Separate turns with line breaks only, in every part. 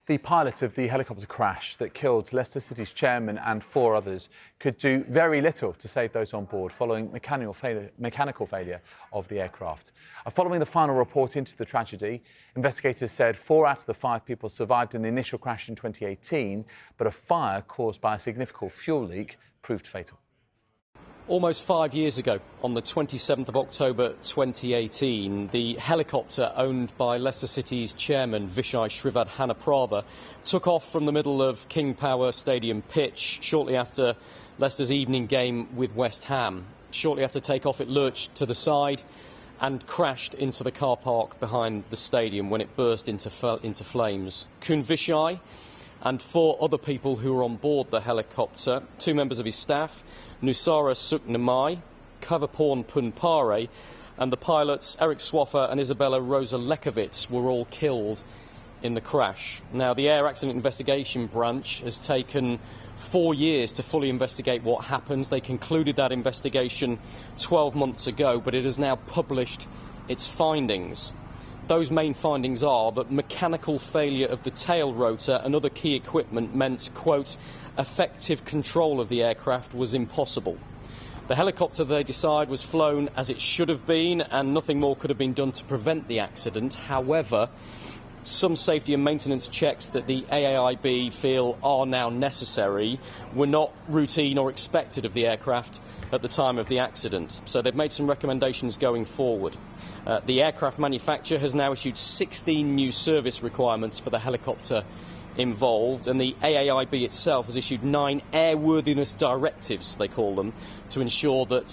The pilot of the helicopter crash that killed Leicester City's chairman and 4 others could do very little to save those on board following mechanical failure of the aircraft. Following the final report into the tragedy, investigators said 4 out of the 5 people survived in the initial crash in 2018, but a fire caused by a significant fuel leak proved fatal.
Almost 5 years ago, on the 27th of October 2018, the helicopter owned by Leicester City's chairman, Vichai Srivaddhanaprabha, took off from the middle of King Power Stadium pitch shortly after Leicester's evening game with West Ham. Shortly after takeoff, it lurched to the side and crashed into the car park behind the stadium when it burst into flames. Kun Vichai and 4 other people who were on board the helicopter, 2 members of his staff, Nusara, Suknamai, Kaveporn, Punpare, and the pilots Eric Swaffer and Izabela Roza Lechowicz were all killed in the crash. Now, the Air Accident Investigation Branch has taken 4 years to fully investigate what happened. They concluded that investigation 12 months ago, but it has now published its findings. Those main findings are that mechanical failure of the tail rotor and other key equipment meant, quote, effective control of the aircraft was impossible. The helicopter, they decide, was flown as it should have been, and nothing more could have been done to prevent the accident. However, some safety and maintenance checks that the AAIB feel are now necessary were not routine or expected of the aircraft at the time of the accident. So they've made some recommendations going forward. The aircraft manufacturer has now issued 16 new service requirements for the helicopter involved, and the AAIB itself has issued 9 airworthiness directives, they call them, to ensure that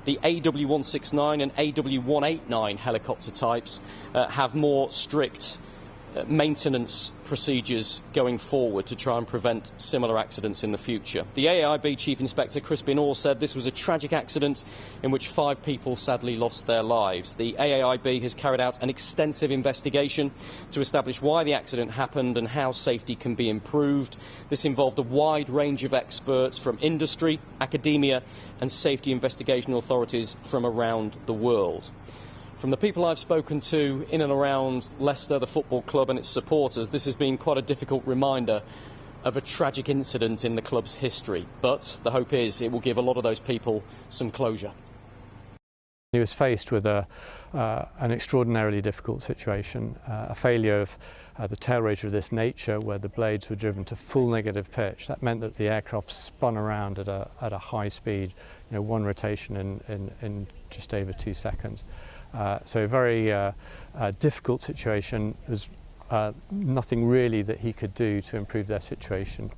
the AW169 and AW189 helicopter types have more strict maintenance procedures going forward to try and prevent similar accidents in the future. The AAIB Chief Inspector Crispin Orr said this was a tragic accident in which 5 people sadly lost their lives. The AAIB has carried out an extensive investigation to establish why the accident happened and how safety can be improved. This involved a wide range of experts from industry, academia and safety investigation authorities from around the world. From the people I've spoken to in and around Leicester, the football club and its supporters, this has been quite a difficult reminder of a tragic incident in the club's history. But the hope is it will give a lot of those people some closure.
He was faced with an extraordinarily difficult situation, a failure of the tail rotor of this nature where the blades were driven to full negative pitch. That meant that the aircraft spun around at a high speed, one rotation in just over 2 seconds. So a very difficult situation. There's nothing really that he could do to improve their situation.